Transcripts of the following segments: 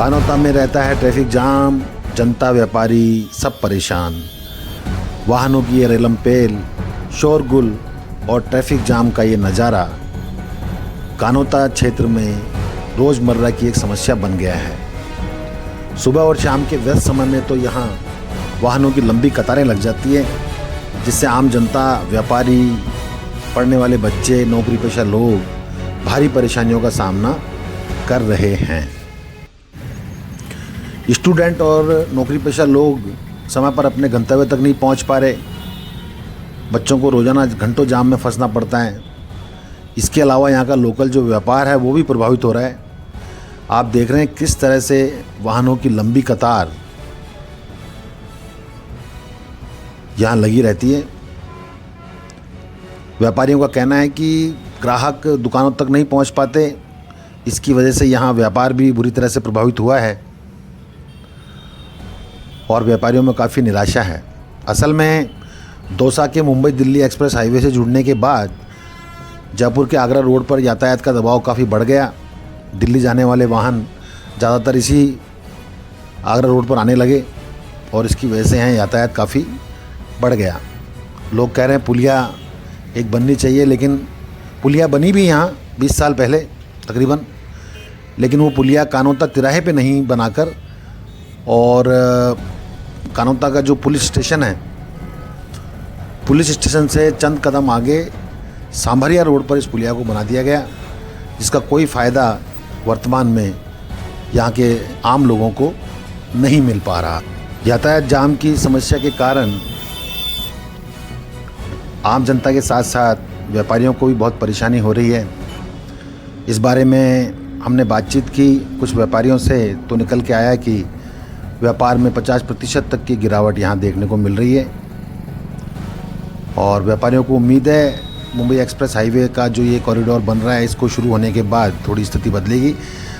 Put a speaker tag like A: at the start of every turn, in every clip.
A: कानोता में रहता है ट्रैफिक जाम, जनता व्यापारी सब परेशान। वाहनों की ये रेलमपेल, शोरगुल और ट्रैफिक जाम का ये नज़ारा कानोता क्षेत्र में रोज़मर्रा की एक समस्या बन गया है। सुबह और शाम के व्यस्त समय में तो यहाँ वाहनों की लंबी कतारें लग जाती है, जिससे आम जनता, व्यापारी, पढ़ने वाले बच्चे, नौकरी पेशा लोग भारी परेशानियों का सामना कर रहे हैं। स्टूडेंट और नौकरी पेशा लोग समय पर अपने गंतव्य तक नहीं पहुंच पा रहे। बच्चों को रोज़ाना घंटों जाम में फंसना पड़ता है। इसके अलावा यहाँ का लोकल जो व्यापार है वो भी प्रभावित हो रहा है। आप देख रहे हैं किस तरह से वाहनों की लंबी कतार यहाँ लगी रहती है। व्यापारियों का कहना है कि ग्राहक दुकानों तक नहीं पहुँच पाते, इसकी वजह से यहाँ व्यापार भी बुरी तरह से प्रभावित हुआ है और व्यापारियों में काफ़ी निराशा है। असल में दौसा के मुंबई दिल्ली एक्सप्रेस हाईवे से जुड़ने के बाद जयपुर के आगरा रोड पर यातायात का दबाव काफ़ी बढ़ गया। दिल्ली जाने वाले वाहन ज़्यादातर इसी आगरा रोड पर आने लगे और इसकी वजह से यहाँ यातायात काफ़ी बढ़ गया। लोग कह रहे हैं पुलिया एक बननी चाहिए, लेकिन पुलिया बनी भी यहाँ 20 साल पहले तकरीबन, लेकिन वो पुलिया कानोता तिराहे पे नहीं बनाकर और कानोता का जो पुलिस स्टेशन है, पुलिस स्टेशन से चंद कदम आगे सांभरिया रोड पर इस पुलिया को बना दिया गया, जिसका कोई फ़ायदा वर्तमान में यहाँ के आम लोगों को नहीं मिल पा रहा। यातायात जाम की समस्या के कारण आम जनता के साथ साथ व्यापारियों को भी बहुत परेशानी हो रही है। इस बारे में हमने बातचीत की कुछ व्यापारियों से, तो निकल के आया कि व्यापार में 50% तक की गिरावट यहाँ देखने को मिल रही है और व्यापारियों को उम्मीद है मुंबई एक्सप्रेस हाईवे का जो ये कॉरिडोर बन रहा है, इसको शुरू होने के बाद थोड़ी स्थिति बदलेगी।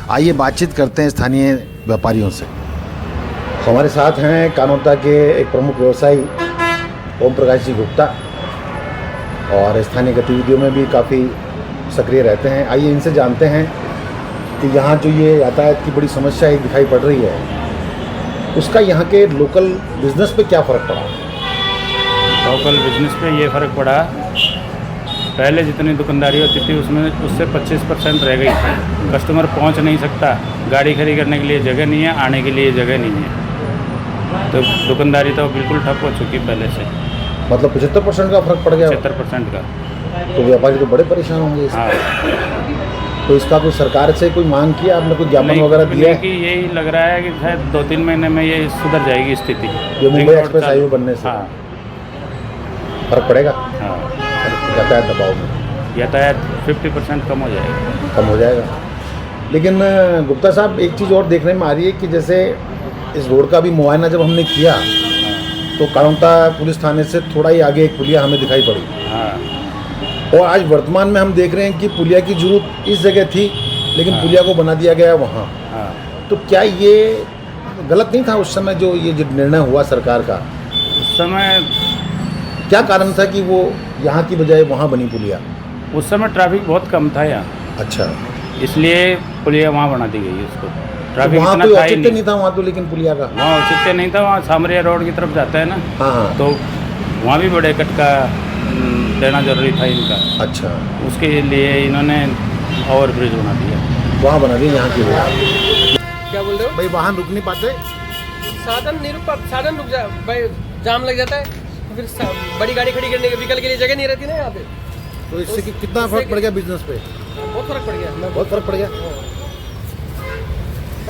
A: आइए बातचीत करते हैं स्थानीय व्यापारियों से। हमारे साथ हैं कानोता के एक प्रमुख व्यवसायी ओम प्रकाश जी गुप्ता और स्थानीय गतिविधियों में भी काफ़ी सक्रिय रहते हैं। आइए इनसे जानते हैं कि यहाँ जो ये यातायात की बड़ी समस्या एक दिखाई पड़ रही है, उसका यहाँ के लोकल बिजनेस पे क्या फ़र्क पड़ा?
B: लोकल बिजनेस पे ये फ़र्क पड़ा, पहले जितनी दुकानदारी होती थी उसमें उससे 25% रह गई। कस्टमर पहुंच नहीं सकता, गाड़ी खड़ी करने के लिए जगह नहीं है, आने के लिए जगह नहीं है, तो दुकानदारी तो बिल्कुल ठप हो चुकी पहले से।
A: मतलब 75% का फ़र्क पड़ गया?
B: 75% का।
A: तो व्यापारी तो बड़े परेशान होंगे इससे।
B: हाँ।
A: तो इसका कोई सरकार से कोई मांग किया आपने, कोई ज्ञापन वगैरह दिया है?
B: कि यही लग रहा है कि शायद 2-3 महीने में ये सुधर जाएगी स्थिति।
A: ये मुंबई एक्सप्रेस हाईवे बनने से
B: हाँ
A: फर्क पड़ेगा?
B: हाँ,
A: यातायात दबाव में
B: यातायात 50% कम हो जाएगा।
A: कम हो जाएगा। लेकिन गुप्ता साहब, एक चीज़ और देखने में आ रही है कि जैसे इस रोड का भी मुआयना जब हमने किया तो कानोता पुलिस थाने से थोड़ा ही आगे एक पुलिया हमें दिखाई पड़ी।
B: हाँ।
A: और आज वर्तमान में हम देख रहे हैं कि पुलिया की जरूरत इस जगह थी, लेकिन पुलिया को बना दिया गया वहाँ।
B: हाँ।
A: तो क्या ये गलत नहीं था उस समय जो ये निर्णय हुआ सरकार का?
B: उस समय
A: क्या कारण था कि वो यहाँ की बजाय वहाँ बनी पुलिया?
B: उस समय ट्रैफिक बहुत कम था यहाँ।
A: अच्छा,
B: इसलिए पुलिया वहाँ बना दी गई उसको। ट्रैफिक
A: वहाँ
B: इतना
A: कोई
B: था ही
A: औचित्य
B: नहीं
A: था वहाँ तो, लेकिन पुलिया का
B: वहाँ औचित्य नहीं था। वहाँ सांभरिया रोड की तरफ जाता है ना,
A: हाँ,
B: तो वहाँ भी बड़े कट का देना जरूरी था इनका।
A: अच्छा,
B: उसके लिए इन्होंने ओवर ब्रिज बना दिया,
A: वहाँ बना दिया यहाँ की रोड।
C: क्या बोल रहे हो
A: भाई वाहन रुक नहीं पाते?
C: साधन नहीं रुक पाते, साधन रुक जा भाई, जाम लग जाता है, फिर बड़ी गाड़ी खड़ी करने के व्हीकल के लिए जगह नहीं रहती ना यहाँ पे।
A: तो इससे कितना फर्क पड़ गया बिजनेस पे?
C: बहुत फर्क पड़ गया।
A: बहुत फर्क पड़ गया।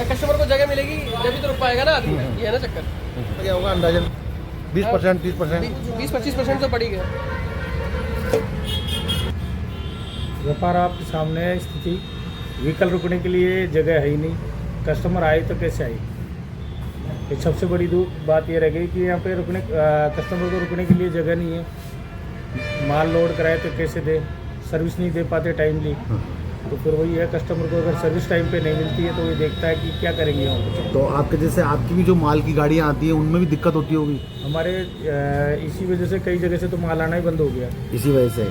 C: कस्टमर को जगह मिलेगी जब भी तो रुक पाएगा ना आदमी, ये है ना चक्कर।
A: क्या होगा अंदाजन 20%, 30%?
C: 20-25% तो पड़ी गया।
D: व्यापार आपके सामने है स्थिति, व्हीकल रुकने के लिए जगह है ही नहीं, कस्टमर आए तो कैसे आए? ये सबसे बड़ी बात ये रह गई कि यहाँ पे रुकने कस्टमर को रुकने के लिए जगह नहीं है। माल लोड कराए तो कैसे दे, सर्विस नहीं दे पाते टाइमली, तो फिर वही है, कस्टमर को अगर सर्विस टाइम पे नहीं मिलती है तो ये देखता है कि क्या करेंगे हम।
A: तो आपके जैसे आपकी भी जो माल की गाड़ियाँ आती हैं उनमें भी दिक्कत होती होगी?
D: हमारे इसी वजह से कई जगह से तो माल आना ही बंद हो गया।
A: इसी वजह से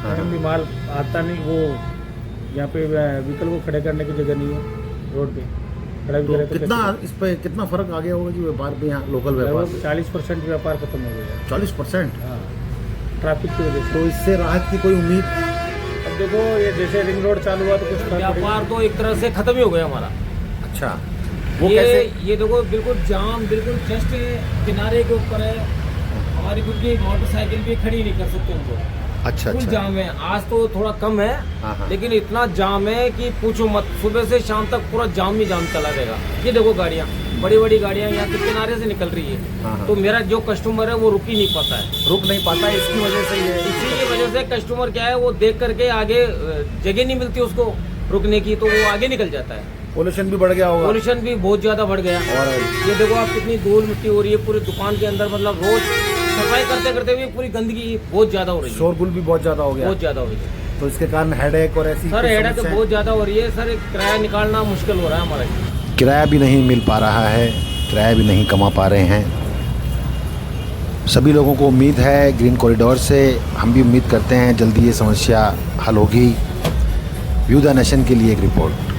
D: टाइमली माल आता नहीं, वो यहाँ पे व्हीकल को खड़े करने की जगह नहीं है रोड पे। ड्राइव
A: तो
D: करें तो
A: कितना इस पे कितना फर्क आ गया होगा जी व्यापार पे, यहाँ लोकल व्यापार
D: लगभग 40% व्यापार खत्म हो गया।
A: 40%?
D: हाँ, ट्रैफिक की वजह से।
A: तो इससे राहत की कोई उम्मीद?
D: अब देखो ये जैसे रिंग रोड चालू हुआ तो कुछ फर्क पड़ेगा।
E: व्यापार तो एक तरह से खत्म ही हो गया हमारा।
A: अच्छा, वो
E: ये
A: कैसे?
E: ये देखो बिल्कुल जाम, बिल्कुल जस्ट किनारे के ऊपर है। हमारी खुद की मोटरसाइकिल भी खड़ी नहीं कर सकते उनको।
A: अच्छा
E: फुल
A: अच्छा।
E: जाम है। आज तो थोड़ा कम है,
A: हाँ।
E: लेकिन इतना जाम है कि पूछो मत। सुबह से शाम तक पूरा जाम ही जाम चला रहेगा। ये देखो गाड़ियाँ, बड़ी बड़ी गाड़ियाँ यहाँ के किनारे से निकल रही है।
A: हाँ।
E: तो मेरा जो कस्टमर है वो रुक ही नहीं पाता है।
A: रुक नहीं पाता, इसकी वजह से ये
E: इसी की वजह से कस्टमर क्या है, वो देख करके आगे जगह नहीं मिलती उसको रुकने की, तो वो आगे निकल जाता है।
A: पोल्यूशन भी बढ़ गया होगा।
E: पोल्यूशन भी बहुत ज्यादा बढ़ गया।
A: और
E: ये देखो आप कितनी धूल मिट्टी हो रही है पूरी दुकान के अंदर। मतलब रोज सफाई करते करते भी पूरी गंदगी बहुत ज्यादा हो रही है।
A: शोरगुल भी बहुत ज्यादा हो गया,
E: बहुत ज्यादा हो रही है
A: तो इसके कारण हेडेक और ऐसी
E: सर।
A: कुछ
E: हेडेक
A: समस्याएं?
E: बहुत ज्यादा हो रही है सर। किराया निकालना मुश्किल हो रहा है हमारा।
A: किराया भी नहीं मिल पा रहा है, किराया भी नहीं कमा पा रहे हैं। सभी लोगों को उम्मीद है ग्रीन कॉरिडोर से, हम भी उम्मीद करते हैं जल्दी ये समस्या हल होगी। व्यू द नेशन के लिए एक रिपोर्ट।